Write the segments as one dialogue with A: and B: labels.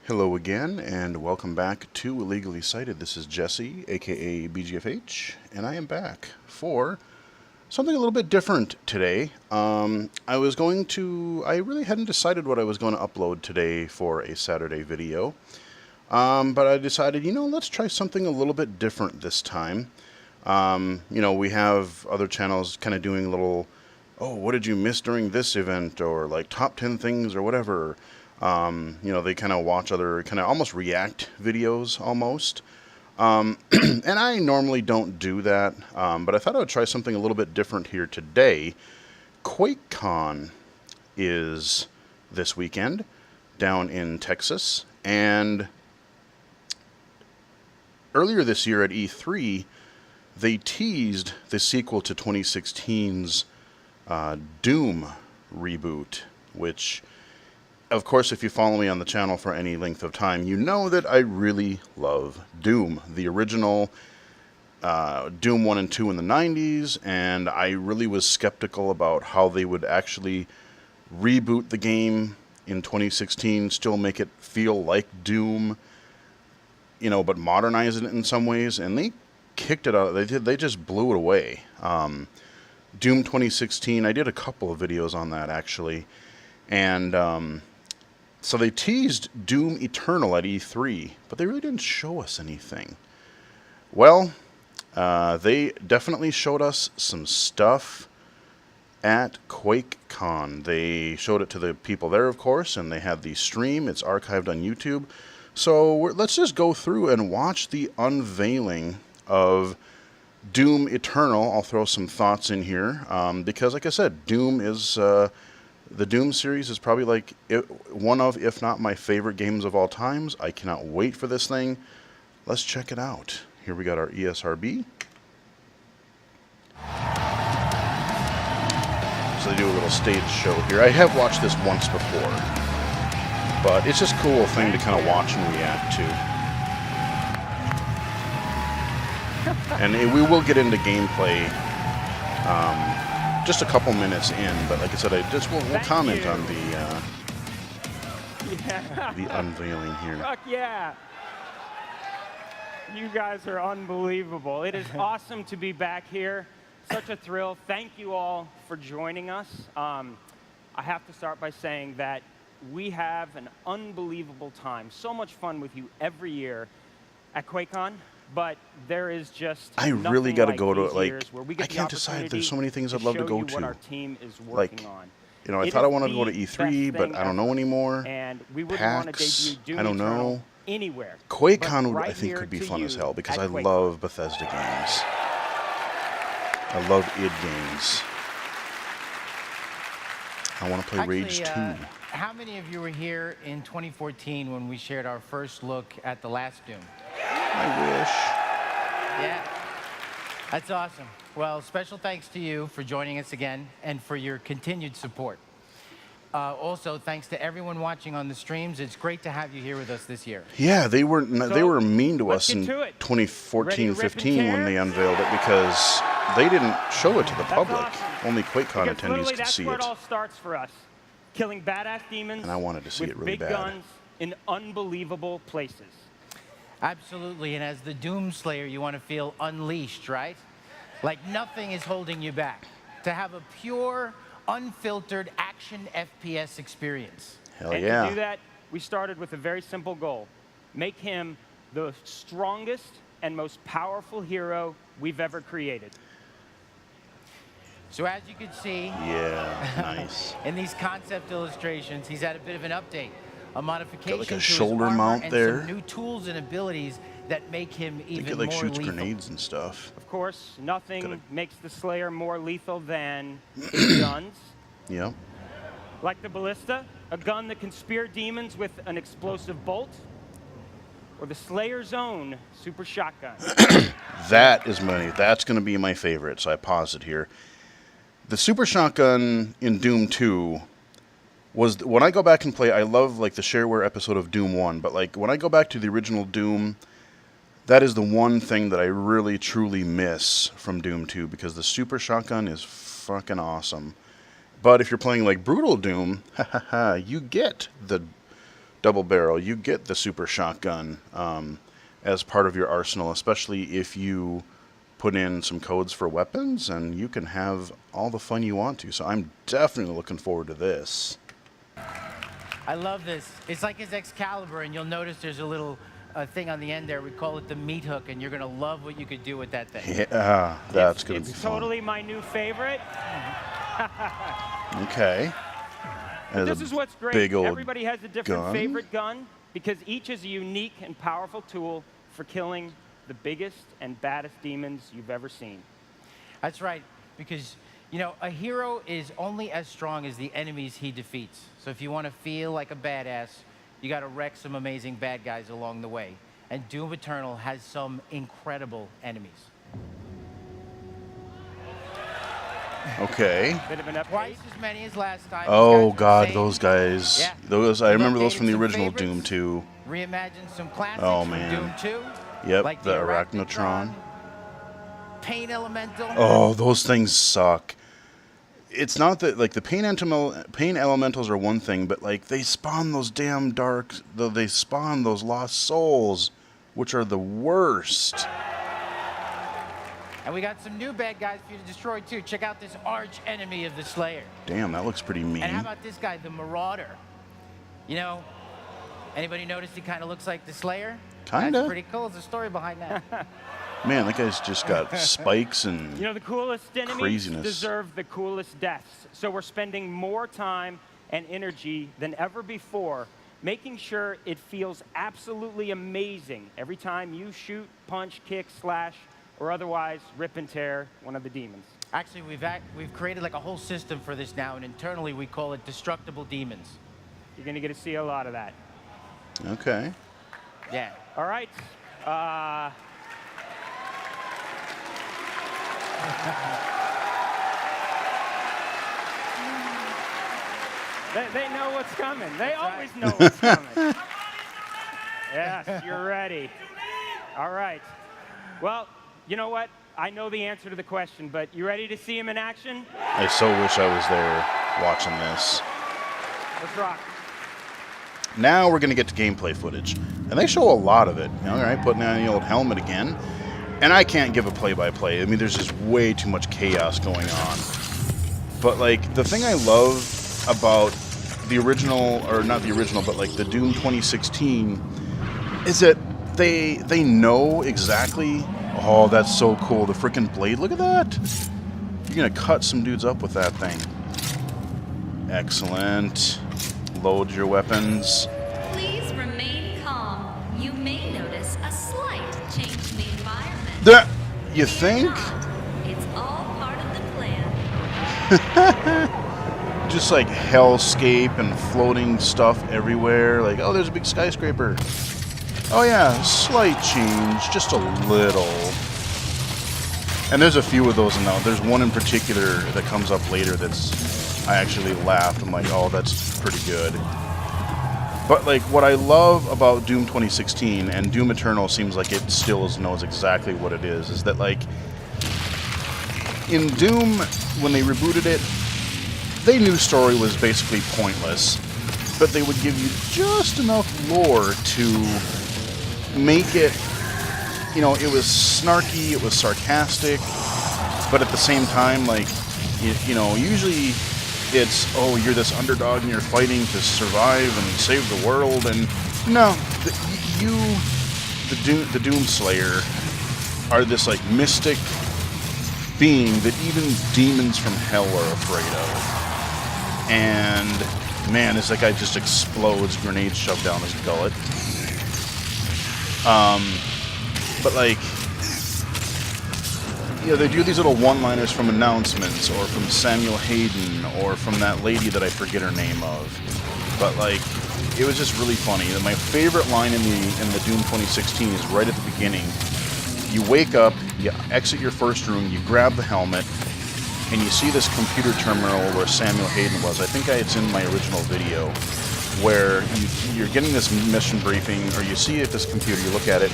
A: Hello again, and welcome back to Illegally Cited. This is Jesse, aka BGFH, and I am back for something a little bit different today. I really hadn't decided what I was going to upload today for a Saturday video, but I decided, let's try something a little bit different this time. We have other channels kind of doing little, oh, what did you miss during this event, or like top 10 things or whatever. They kind of watch other kind of almost react videos almost. And I normally don't do that, but I thought I would try something a little bit different here today. QuakeCon is this weekend down in Texas, and earlier this year at E3, they teased the sequel to 2016's Doom reboot, which, of course, if you follow me on the channel for any length of time, you know that I really love Doom, the original Doom 1 and 2 in the 90s, and I really was skeptical about how they would actually reboot the game in 2016, still make it feel like Doom, but modernize it in some ways, and they kicked it out. They just blew it away. Doom 2016, I did a couple of videos on that, actually, and so they teased Doom Eternal at E3, but they really didn't show us anything. Well, they definitely showed us some stuff at QuakeCon. They showed it to the people there, of course, and they had the stream. It's archived on YouTube. So let's just go through and watch the unveiling of Doom Eternal. I'll throw some thoughts in here, because, like I said, Doom is... the Doom series is probably like one of, if not my favorite games of all times. I cannot wait for this thing. Let's check it out. Here we got our ESRB. So they do a little stage show here. I have watched this once before, but it's just a cool thing to kind of watch and react to. And we will get into gameplay just a couple minutes in, but like I said, we'll comment on the unveiling here.
B: Fuck yeah! You guys are unbelievable. It is awesome to be back here. Such a thrill. Thank you all for joining us. I have to start by saying that we have an unbelievable time. So much fun with you every year at QuakeCon. But there is just
A: I really got to go to it.
B: I
A: can't decide. There's so many things I'd love to go to.
B: What our team is working on.
A: I thought I wanted to go to E3, but I don't know anymore.
B: And we wouldn't want to debut Doom
A: I don't know.
B: Anywhere.
A: QuakeCon I think could be fun as hell because I love Bethesda games. I love id games. I want to play Rage 2.
C: How many of you were here in 2014 when we shared our first look at the last Doom?
A: I wish.
C: Yeah, that's awesome. Well, special thanks to you for joining us again and for your continued support. Also, thanks to everyone watching on the streams. It's great to have you here with us this year.
A: Yeah, they were mean to us in 2014-15 when they unveiled it because they didn't show it to the public.
B: Awesome.
A: Only QuakeCon attendees could see it.
B: That's where it all starts for us. Killing badass demons
A: and I wanted to see it really
B: big
A: bad.
B: Guns in unbelievable places.
C: Absolutely, and as the Doom Slayer, you want to feel unleashed, right? Like nothing is holding you back. To have a pure, unfiltered action FPS experience.
A: Hell
B: and
A: yeah.
B: To do that, we started with a very simple goal. Make him the strongest and most powerful hero we've ever created.
C: So as you can see,
A: nice.
C: in these concept illustrations, he's had a bit of an update. A modification
A: got like a
C: to
A: shoulder
C: his armor
A: mount
C: and
A: there.
C: Some new tools and abilities that make him even
A: it
C: more
A: shoots
C: lethal.
A: grenades and stuff.
B: Of course, nothing makes the Slayer more lethal than his guns.
A: Yeah.
B: Like the Ballista, a gun that can spear demons with an explosive bolt, or the Slayer's own super shotgun.
A: That's going to be my favorite, so I paused it here. The super shotgun in Doom 2 was, when I go back and play, I love like the shareware episode of Doom 1, but like when I go back to the original Doom, that is the one thing that I really truly miss from Doom 2 because the super shotgun is fucking awesome. But if you're playing like Brutal Doom, you get the double barrel, you get the super shotgun as part of your arsenal, especially if you put in some codes for weapons, and you can have all the fun you want to. So I'm definitely looking forward to this.
C: I love this. It's like his Excalibur, and you'll notice there's a little thing on the end there. We call it the meat hook, and you're going to love what you could do with that thing.
A: Yeah, that's going to be
B: It's
A: fun.
B: totally my new favorite.
A: Okay.
B: This is what's great.
A: Big old
B: Everybody has a different
A: gun.
B: favorite gun because each is a unique and powerful tool for killing the biggest and baddest demons you've ever seen.
C: That's right, because, you know, a hero is only as strong as the enemies he defeats. So if you want to feel like a badass, you got to wreck some amazing bad guys along the way. And Doom Eternal has some incredible enemies.
A: Okay.
B: Bit of an update.
C: Twice as many as last time.
A: Oh
C: These guys are
A: God,
C: the
A: those
C: same.
A: guys.
C: Yeah.
A: Those I
C: We've
A: remember those
C: updated
A: from the
C: some
A: original
C: favorites,
A: Doom 2.
C: Reimagined some classics
A: Oh,
C: from
A: man.
C: Doom 2.
A: Yep,
C: like
A: the Arachnotron.
C: Pain Elemental.
A: Oh, those things suck. It's not that, like, the pain elementals are one thing, but like they spawn those damn they spawn those lost souls, which are the worst.
C: And we got some new bad guys for you to destroy too. Check out this arch enemy of the Slayer.
A: Damn, that looks pretty mean.
C: And how about this guy, the Marauder? You know, anybody notice he kind of looks like the Slayer?
A: Kinda.
C: That's pretty cool. There's a story behind that.
A: Man, that guy's just got spikes and
B: You know, the coolest enemies
A: craziness.
B: deserve the coolest deaths. So we're spending more time and energy than ever before making sure it feels absolutely amazing every time you shoot, punch, kick, slash, or otherwise rip and tear one of the demons.
C: Actually, we've created like a whole system for this now, and internally we call it destructible demons.
B: You're going to get to see a lot of that.
A: Okay.
C: Yeah.
B: All right. They know what's coming. They always know what's coming. Yes, you're ready. All right. Well, you know what? I know the answer to the question, but you ready to see him in action?
A: I so wish I was there watching this.
B: Let's rock.
A: Now we're going to get to gameplay footage. And they show a lot of it. All right, putting on the old helmet again. And I can't give a play-by-play. I mean, there's just way too much chaos going on. But, like, the thing I love about the original, or not the original, but, like, the Doom 2016, is that they know exactly... Oh, that's so cool. The freaking blade. Look at that. You're going to cut some dudes up with that thing. Excellent. Load your weapons.
D: Please remain calm. You may notice a slight change in the environment.
A: You think?
D: It's all part of the plan.
A: Just like hellscape and floating stuff everywhere. Like, oh, there's a big skyscraper. Oh yeah, slight change, just a little. And there's a few of those now. There's one in particular that comes up later that's, I actually laughed. I'm like, oh, that's pretty good. But like, what I love about Doom 2016, and Doom Eternal seems like it still knows exactly what it is that like, in Doom, when they rebooted it, they knew story was basically pointless, but they would give you just enough lore to make it, you know, it was snarky, it was sarcastic, but at the same time, like, you know, usually it's, oh, you're this underdog and you're fighting to survive and save the world, and no, the Doom Slayer are this, like, mystic being that even demons from hell are afraid of. And, man, as that guy just explodes, grenades shoved down his gullet. But like, you know, they do these little one-liners from announcements, or from Samuel Hayden, or from that lady that I forget her name of. But like, it was just really funny. And my favorite line in the Doom 2016 is right at the beginning. You wake up, you exit your first room, you grab the helmet, and you see this computer terminal where Samuel Hayden was. I think it's in my original video, where you're getting this mission briefing, or you see at this computer, you look at it,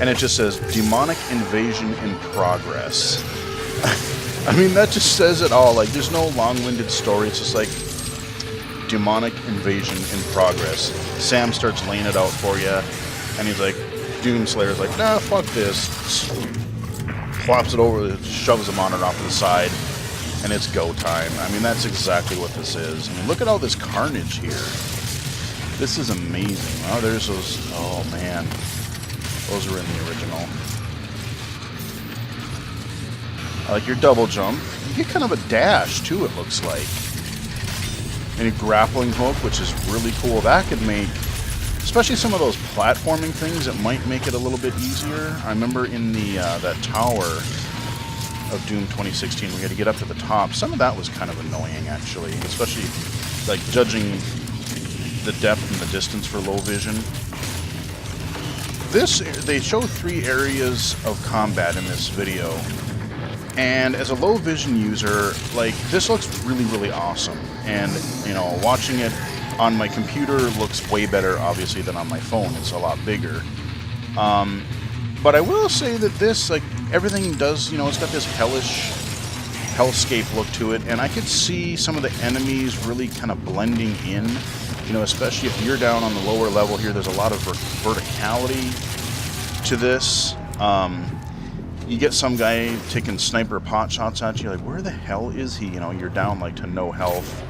A: and it just says, demonic invasion in progress. I mean, that just says it all. Like, there's no long-winded story. It's just like, demonic invasion in progress. Sam starts laying it out for you, and he's like, Doomslayer's like, nah, fuck this. Flops it over, shoves him on and off to the side, and it's go time. I mean, that's exactly what this is. I mean, look at all this carnage here. This is amazing. Oh, there's those. Oh, man. Those were in the original. I like your double jump. You get kind of a dash, too, it looks like. And a grappling hook, which is really cool. That could make, especially some of those platforming things, it might make it a little bit easier. I remember in the that tower of Doom 2016, we had to get up to the top. Some of that was kind of annoying, actually, especially like judging the depth and the distance for low vision. They show 3 areas of combat in this video, and as a low vision user, like, this looks really, really awesome. And, you know, watching it on my computer looks way better, obviously, than on my phone. It's a lot bigger. But I will say that this, like, everything does, you know, it's got this hellish hellscape look to it, and I could see some of the enemies really kind of blending in, you know, especially if you're down on the lower level here. There's a lot of verticality to this. You get some guy taking sniper pot shots at you, like, where the hell is he? You know, you're down, like, to no health.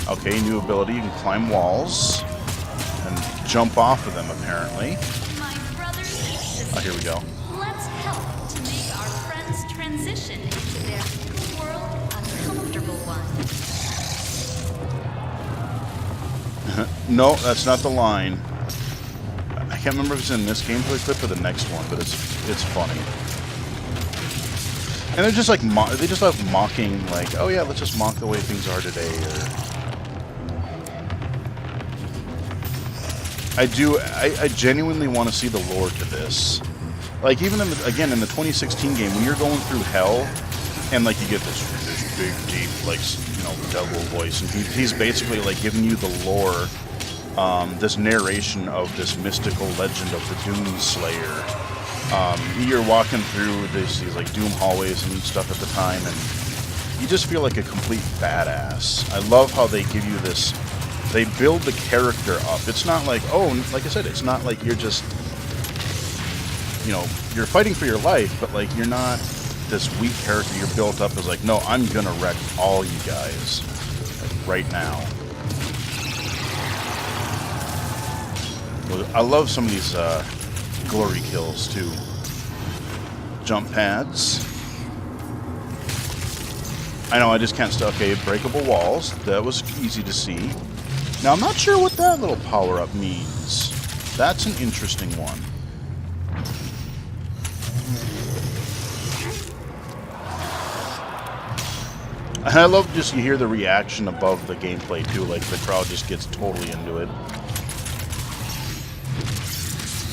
A: Okay, new ability, you can climb walls and jump off of them, apparently.
D: My brothers and sisters,
A: Oh, here we go.
D: let's help to make our friends transition into their new world a comfortable one.
A: No, that's not the line. I can't remember if it's in this gameplay clip or the next one, but it's funny. And they're just like they just love mocking, like, oh yeah, let's just mock the way things are today. Or I genuinely want to see the lore to this. Like, even in the 2016 game, when you're going through hell, and like you get this big, deep, like, you know, devil voice, and he's basically like giving you the lore, this narration of this mystical legend of the Doomslayer. You're walking through these like Doom hallways and stuff at the time, and you just feel like a complete badass. I love how they give you this. They build the character up. It's not like, oh, like I said, it's not like you're just, you know, you're fighting for your life, but like you're not this weak character. You're built up as like, no, I'm gonna wreck all you guys, like, right now. I love some of these glory kills too. Jump pads. I know, I just can't stop. Okay, breakable walls. That was easy to see. Now, I'm not sure what that little power-up means. That's an interesting one. And I love just you hear the reaction above the gameplay too, like the crowd just gets totally into it.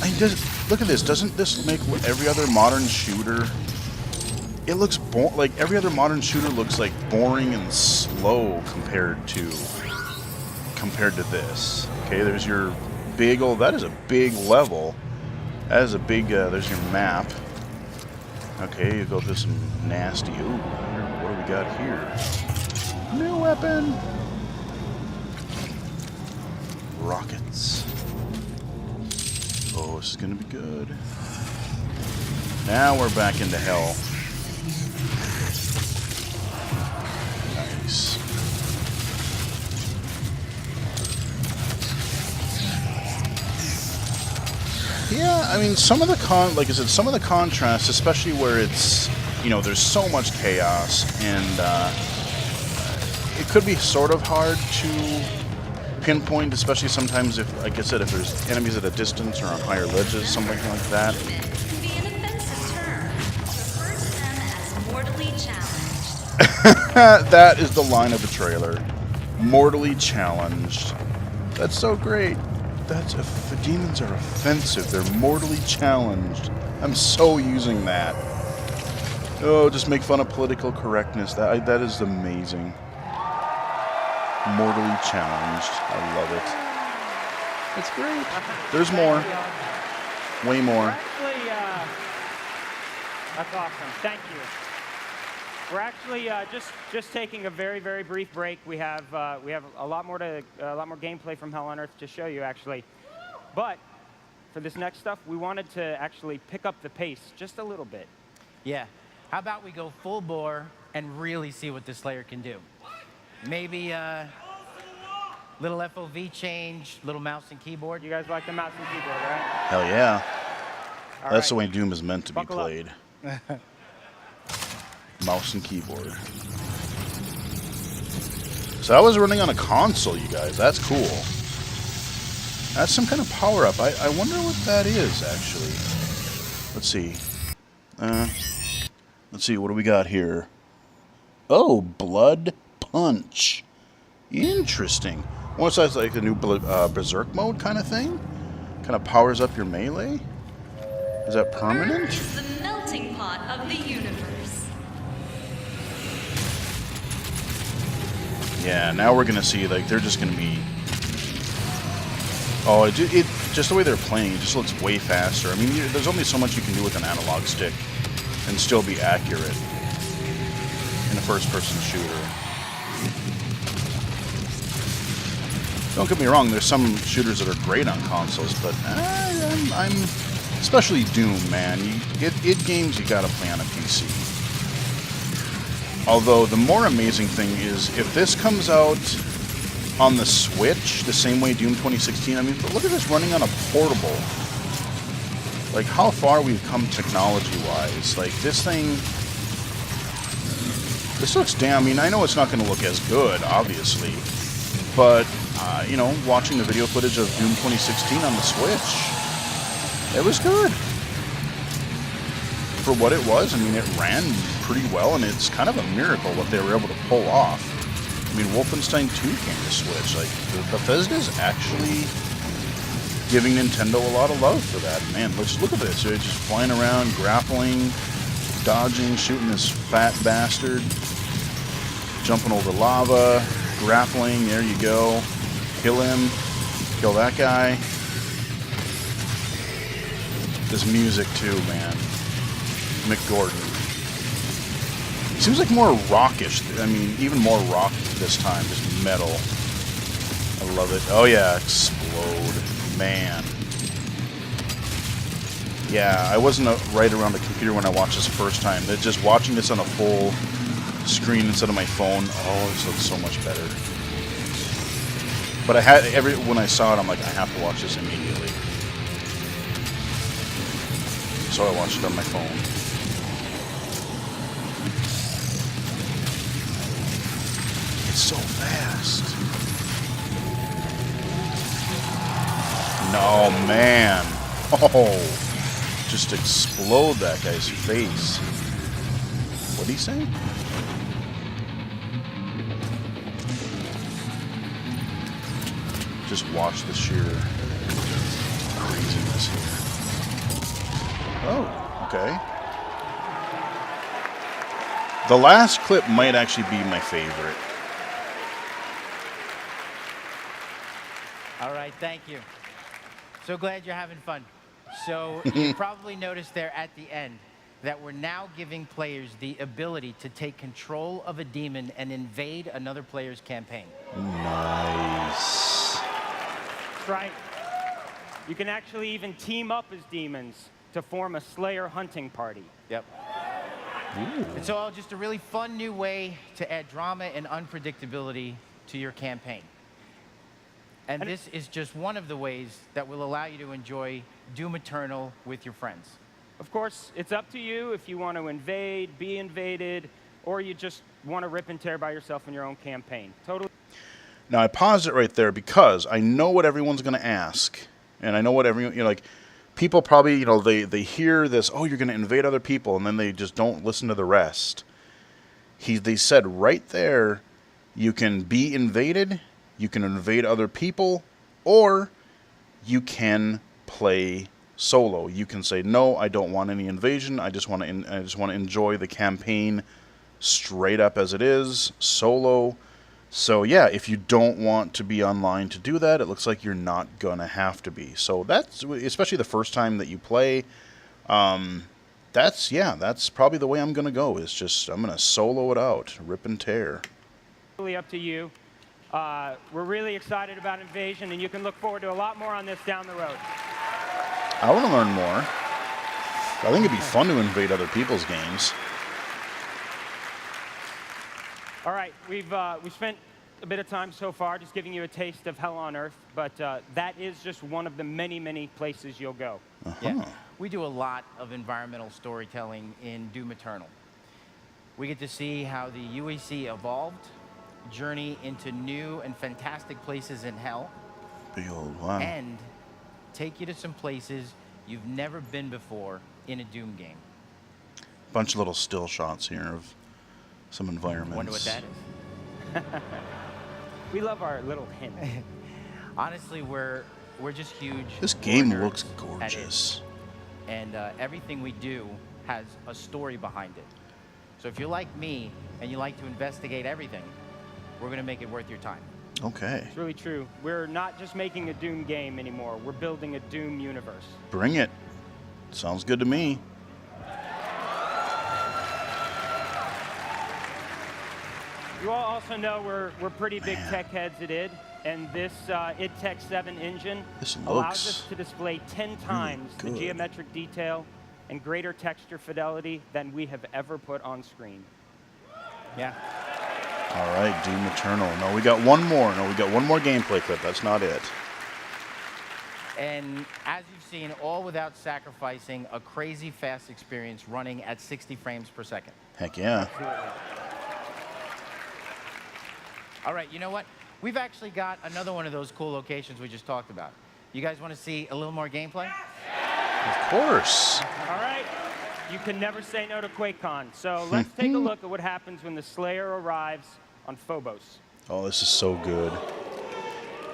A: I mean, look at this. Doesn't this make every other modern shooter? It looks like every other modern shooter looks like boring and slow compared to this. Okay, there's your big old. That is a big level. That is a big. There's your map. Okay, you go through some nasty. Ooh, what do we got here? New weapon. Rockets. Oh, this is gonna be good. Now we're back into hell. Nice. Yeah, I mean, some of the like I said, some of the contrasts, especially where it's, you know, there's so much chaos, and it could be sort of hard to pinpoint, especially sometimes if, like I said, if there's enemies at a distance or on higher ledges, something like that.
D: Can be an offensive term. Refer to them as mortally challenged.
A: That is the line of the trailer. Mortally challenged. That's so great. The demons are offensive. They're mortally challenged. I'm so using that. Oh, just make fun of political correctness. That is amazing. Mortally challenged. I love it. It's great. There's more. Way more.
B: Actually, that's awesome. Thank you. We're actually just taking a very, very brief break. We have a lot more gameplay from Hell on Earth to show you actually, but for this next stuff, we wanted to actually pick up the pace just a little bit.
C: Yeah. How about we go full bore and really see what this Slayer can do? Maybe little FOV change, little mouse and keyboard.
B: You guys like the mouse and keyboard, right?
A: Hell yeah.
B: All
A: That's the
B: right.
A: way Doom is meant to be
B: Buckle up.
A: played. Mouse and keyboard. So I was running on a console, you guys. That's cool. That's some kind of power-up. I wonder what that is, actually. Let's see. Let's see, what do we got here? Oh, Blood Punch. Interesting. What's that, like a new Berserk mode kind of thing? Kind of powers up your melee? Is that permanent?
D: Earth is the melting pot of the universe.
A: Yeah, now we're gonna see, like, they're just gonna be... Oh, it just the way they're playing, it just looks way faster. I mean, there's only so much you can do with an analog stick and still be accurate in a first-person shooter. Don't get me wrong, there's some shooters that are great on consoles, but I'm especially Doom, man. It games you gotta play on a PC. Although the more amazing thing is, if this comes out on the Switch, the same way Doom 2016, I mean, look at this running on a portable. Like, how far we've come technology-wise. Like, this thing... This looks damn... I mean, I know it's not going to look as good, obviously. But, you know, watching the video footage of Doom 2016 on the Switch, it was good. For what it was, I mean, it ran pretty well, and it's kind of a miracle what they were able to pull off. I mean, Wolfenstein 2 came to Switch. Like, Bethesda's actually giving Nintendo a lot of love for that. Man, let's look at this. They're just flying around, grappling, dodging, shooting this fat bastard, jumping over lava, grappling. There you go. Kill him. Kill that guy. This music, too, man. Mick Gordon. Seems like more rockish. I mean, even more rock this time. Just metal. I love it. Oh, yeah. Explode. Man. Yeah, I wasn't right around the computer when I watched this the first time. Just watching this on a full screen instead of my phone. Oh, this looks so much better. But when I saw it, I'm like, I have to watch this immediately. So I watched it on my phone. So fast. No, man. Oh, just explode that guy's face. What'd he say? Just watch the sheer craziness here. Oh, okay. The last clip might actually be my favorite.
C: All right, thank you. So glad you're having fun. So you probably noticed there at the end that we're now giving players the ability to take control of a demon and invade another player's campaign.
A: Nice.
B: That's right. You can actually even team up as demons to form a Slayer hunting party.
C: Yep.
A: Ooh.
C: It's all just a really fun new way to add drama and unpredictability to your campaign. And this is just one of the ways that will allow you to enjoy Doom Eternal with your friends.
B: Of course, it's up to you if you want to invade, be invaded, or you just want to rip and tear by yourself in your own campaign. Totally.
A: Now, I paused it right there because I know what everyone's going to ask. And I know what everyone, you know, like, people probably, you know, they hear this, oh, you're going to invade other people, and then they just don't listen to the rest. They said right there, you can be invaded, you can invade other people, or you can play solo. You can say, no, I don't want any invasion. I just want to enjoy the campaign straight up as it is, solo. So yeah, if you don't want to be online to do that, it looks like you're not gonna have to be. So that's, especially the first time that you play, that that's probably the way I'm gonna go. Is just I'm gonna solo it out, rip and tear.
B: Really up to you. We're really excited about Invasion, and you can look forward to a lot more on this down the road.
A: I want to learn more. I think it'd be fun to invade other people's games.
B: All right, we've spent a bit of time so far just giving you a taste of hell on earth, but that is just one of the many, many places you'll go.
C: Yeah. We do a lot of environmental storytelling in Doom Eternal. We get to see how the UAC evolved, journey into new and fantastic places in hell,
A: Big old wow.
C: and take you to some places you've never been before in a Doom game.
A: Bunch of little still shots here of some environments.
C: Wonder what that is.
B: We love our little hints.
C: Honestly, we're just huge.
A: This game
C: nerds
A: looks
C: at it.
A: gorgeous.
C: And everything we do has a story behind it. So if you're like me and you like to investigate everything, we're going to make it worth your time.
A: Okay.
B: It's really true. We're not just making a Doom game anymore. We're building a Doom universe.
A: Bring it. Sounds good to me.
B: You all also know we're pretty big tech heads at id, and this id Tech 7 engine
A: This
B: allows
A: looks
B: us to display 10 times the
A: good.
B: geometric detail and greater texture fidelity than we have ever put on screen.
C: Yeah.
A: All right, Doom Eternal. No, we got one more. No, we got one more gameplay clip. That's not it.
C: And as you've seen, all without sacrificing a crazy fast experience running at 60 frames per second.
A: Heck yeah.
C: All right, you know what? We've actually got another one of those cool locations we just talked about. You guys want to see a little more gameplay?
A: Of course.
B: All right, you can never say no to QuakeCon. So let's take a look at what happens when the Slayer arrives on Phobos.
A: Oh, this is so good.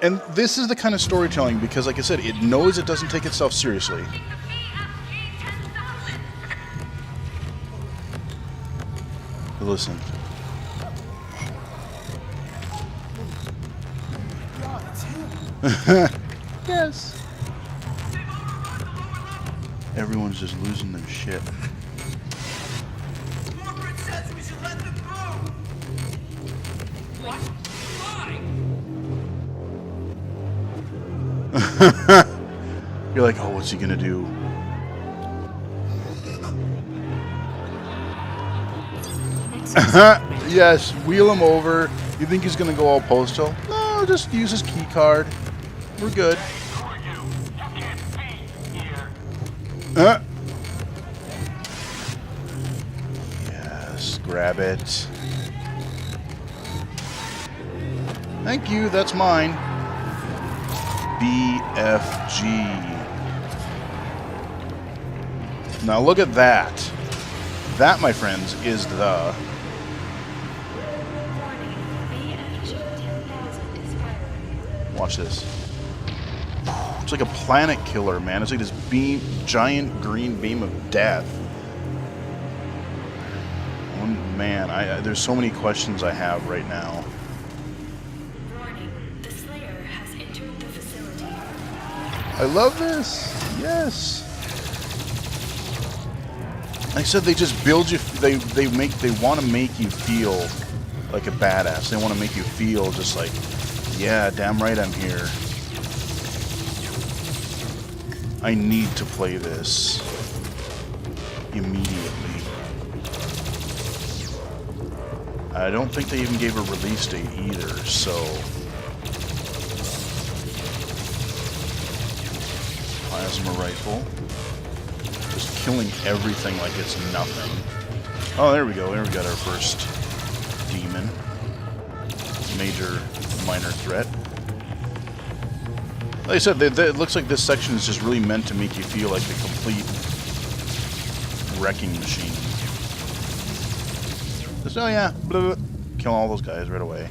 A: And this is the kind of storytelling because, like I said, it knows it doesn't take itself seriously. But listen. Yes. Everyone's just losing their shit.
E: Margaret says we should let them go! What? Why?
A: You're like, oh, what's he gonna do? Yes, wheel him over. You think he's gonna go all postal? No, just use his key card. We're good.
E: Who are you? You can't see here.
A: Yes, grab it. Thank you, that's mine. BFG. Now look at that. That, my friends, is the... Watch this. It's like a planet killer, man. It's like this beam, giant green beam of death. Oh, man, there's so many questions I have right now.
D: Warning, the Slayer has entered the facility.
A: I love this. Yes. Like I said, they just build you. They want to make you feel like a badass. They want to make you feel just like, yeah, damn right, I'm here. I need to play this immediately. I don't think they even gave a release date either, so... Plasma rifle. Just killing everything like it's nothing. Oh, there we go. There we got our first demon. Major, minor threat. Like I said, it looks like this section is just really meant to make you feel like the complete wrecking machine. Just, oh yeah, blah, blah, kill all those guys right away.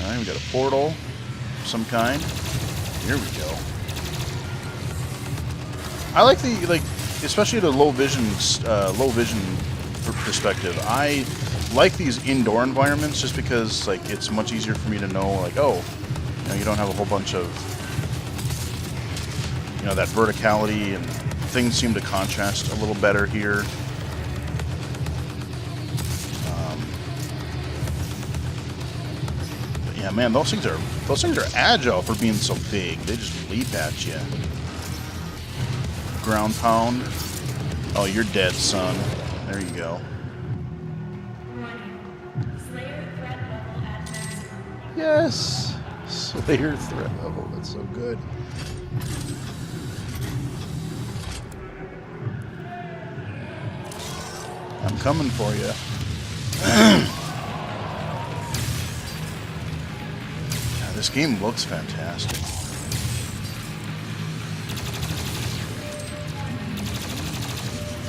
A: Alright, we got a portal of some kind. Here we go. I like the, especially the low vision perspective. I like these indoor environments just because, like, it's much easier for me to know, like, oh, you know, you don't have a whole bunch of, you know, that verticality and things seem to contrast a little better here. But yeah, man, those things are agile for being so big. They just leap at you. Ground pound. Oh, you're dead, son. There you go. Yes! Slayer threat level. That's so good. I'm coming for you. Yeah, this game looks fantastic.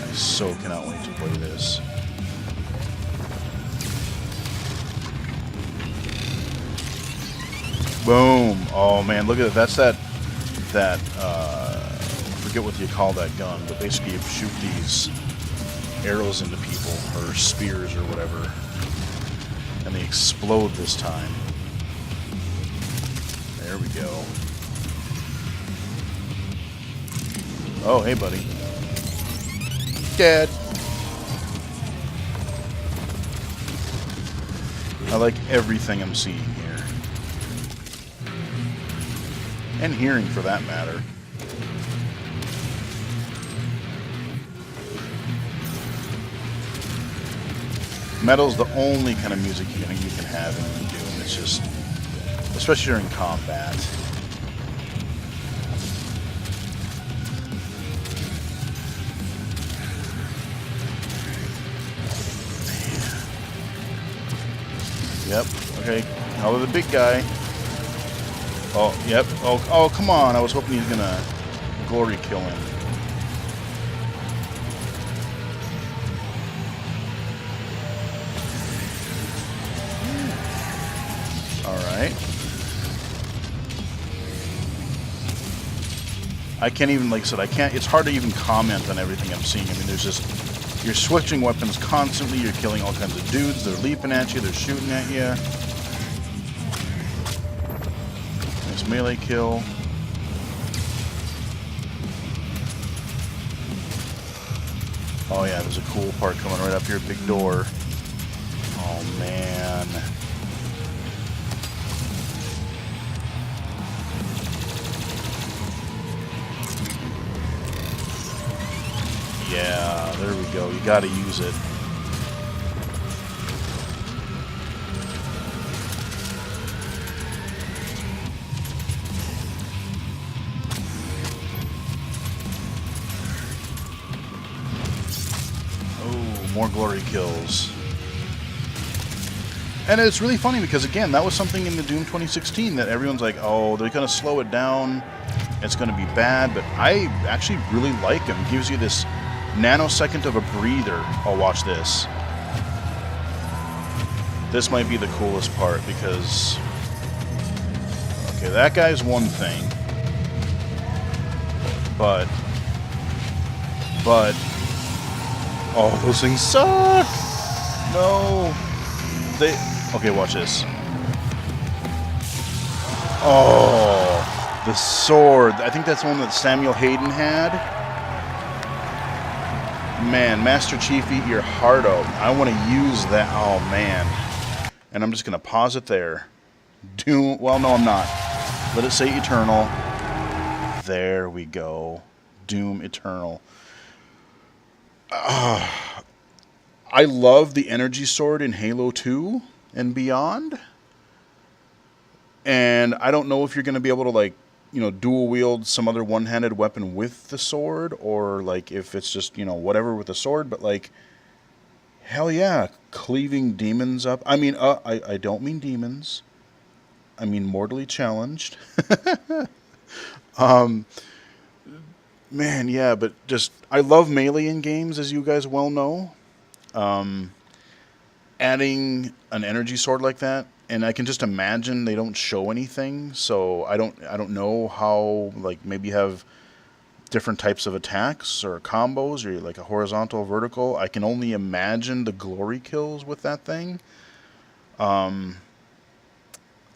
A: I so cannot wait to play this. Boom! Oh man, look at that. That's I forget what you call that gun, but basically you shoot these arrows into people, or spears, or whatever, and they explode this time. There we go. Oh, hey, buddy. Dead. I like everything I'm seeing here. And hearing, for that matter. Metal's the only kind of music you can have in Doom. It's just, especially during combat. Yep. Okay. Now to the big guy. Oh, yep. Oh, come on. I was hoping he was gonna glory kill him. Alright. I can't even, like I said, it's hard to even comment on everything I'm seeing. I mean, there's just, you're switching weapons constantly, you're killing all kinds of dudes, they're leaping at you, they're shooting at you. Nice melee kill. Oh yeah, there's a cool part coming right up here, big door. Oh man. Yeah, there we go. You gotta use it. Oh, more glory kills. And it's really funny because, again, that was something in the Doom 2016 that everyone's like, oh, they're gonna slow it down. It's gonna be bad. But I actually really like him. It gives you this nanosecond of a breather. Oh, watch this. This might be the coolest part because, okay, that guy's one thing, but oh, those things suck. No, okay, watch this. Oh, the sword. I think that's the one that Samuel Hayden had. Man, Master Chief, eat your heart out. I want to use that. Oh, man. And I'm just going to pause it there. Doom. Well, no, I'm not. Let it say Eternal. There we go. Doom Eternal. I love the energy sword in Halo 2 and beyond. And I don't know if you're going to be able to, like, you know, dual wield some other one-handed weapon with the sword, or like if it's just, you know, whatever with the sword, but like, hell yeah, cleaving demons up. I mean, I don't mean demons. I mean mortally challenged. Man, yeah, but just, I love melee in games, as you guys well know. Adding an energy sword like that, and I can just imagine they don't show anything, so I don't know how, like, maybe you have different types of attacks or combos, or like a horizontal, vertical. I can only imagine the glory kills with that thing. All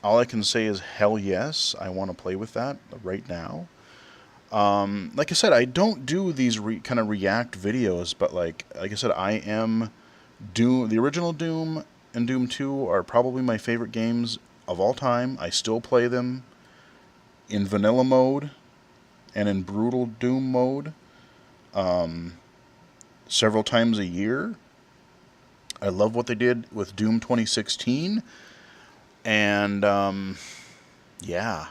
A: I can say is hell yes, I want to play with that right now. Like I said, I don't do these kind of react videos, but like I said, I am Doom. The original Doom and Doom 2 are probably my favorite games of all time. I still play them in vanilla mode and in brutal Doom mode several times a year. I love what they did with Doom 2016, and yeah,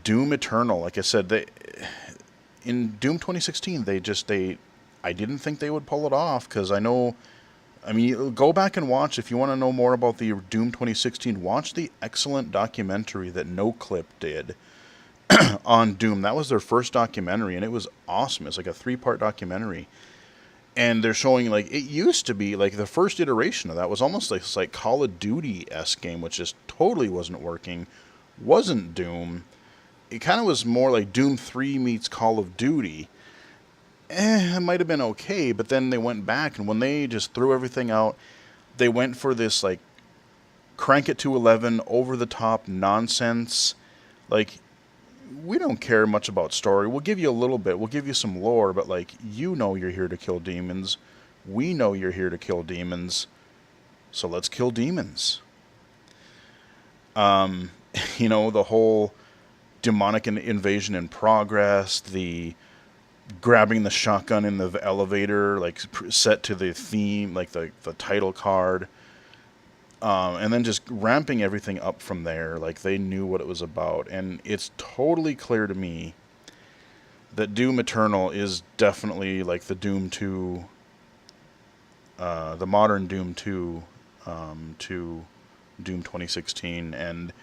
A: Doom Eternal. Like I said, in Doom 2016, I didn't think they would pull it off because I know. I mean, go back and watch if you want to know more about the Doom 2016. Watch the excellent documentary that NoClip did on Doom. That was their first documentary, and it was awesome. It's like a 3-part documentary. And they're showing, like, it used to be, like, the first iteration of that was almost like Call of Duty-esque game, which just totally wasn't working. Wasn't Doom. It kind of was more like Doom 3 meets Call of Duty. It might have been okay, but then they went back, and when they just threw everything out, they went for this, like, crank it to 11, over-the-top nonsense. Like, we don't care much about story. We'll give you a little bit. We'll give you some lore, but, like, you know you're here to kill demons. We know you're here to kill demons. So let's kill demons. You know, the whole demonic invasion in progress, the grabbing the shotgun in the elevator, like, set to the theme, like the title card. And then just ramping everything up from there, like they knew what it was about. And it's totally clear to me that Doom Eternal is definitely like the Doom 2, the modern Doom 2 to Doom 2016. And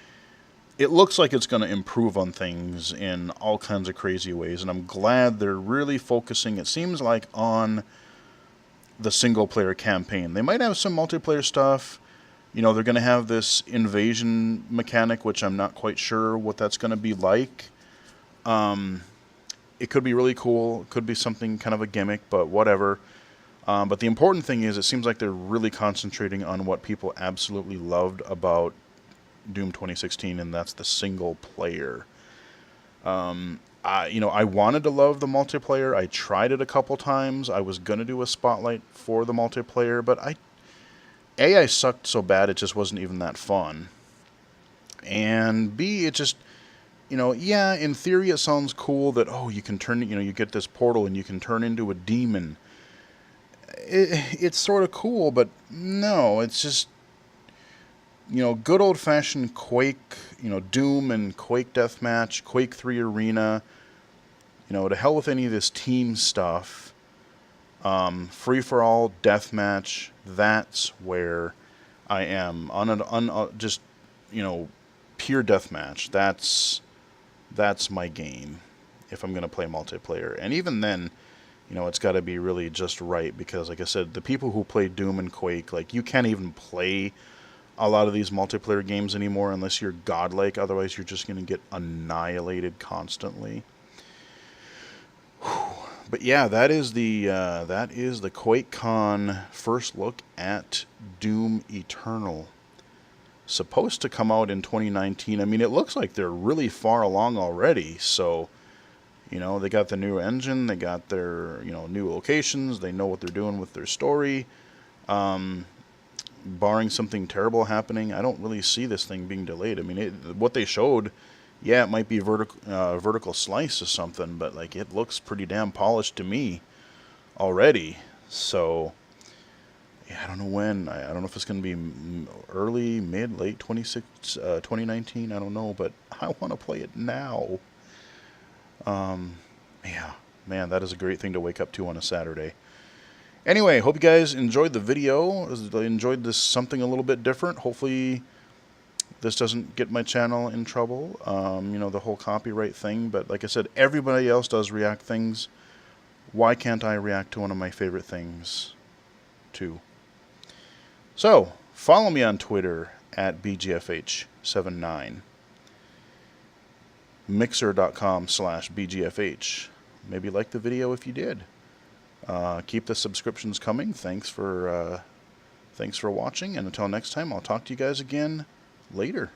A: it looks like it's going to improve on things in all kinds of crazy ways. And I'm glad they're really focusing, it seems like, on the single-player campaign. They might have some multiplayer stuff. You know, they're going to have this invasion mechanic, which I'm not quite sure what that's going to be like. It could be really cool. It could be something kind of a gimmick, but whatever. But the important thing is it seems like they're really concentrating on what people absolutely loved about Doom 2016, and that's the single player. I wanted to love the multiplayer. I tried it a couple times. I was going to do a spotlight for the multiplayer, but I sucked so bad it just wasn't even that fun. And B, it just, yeah, in theory it sounds cool that, you can turn, you get this portal and you can turn into a demon. It's sort of cool, but no, it's just, good old-fashioned Quake, Doom and Quake Deathmatch, Quake 3 Arena, to hell with any of this team stuff. Free-for-all deathmatch, that's where I am. Just, pure deathmatch. That's my game if I'm going to play multiplayer. And even then, it's got to be really just right because, like I said, the people who play Doom and Quake, like, you can't even play a lot of these multiplayer games anymore unless you're godlike. Otherwise, you're just going to get annihilated constantly. But yeah, that is the QuakeCon first look at Doom Eternal. Supposed to come out in 2019. I mean, it looks like they're really far along already. So, they got the new engine, they got their new locations, they know what they're doing with their story. Barring something terrible happening, I don't really see this thing being delayed. I mean, what they showed. Yeah, it might be vertical slice or something, but like it looks pretty damn polished to me already. So, yeah, I don't know when. I don't know if it's going to be early, mid, late 2019. I don't know, but I want to play it now. Yeah, man, that is a great thing to wake up to on a Saturday. Anyway, hope you guys enjoyed the video. Enjoyed this something a little bit different. Hopefully this doesn't get my channel in trouble, the whole copyright thing. But like I said, everybody else does react things. Why can't I react to one of my favorite things, too? So, follow me on Twitter at BGFH79. Mixer.com/BGFH. Maybe like the video if you did. Keep the subscriptions coming. Thanks for watching. And until next time, I'll talk to you guys again later.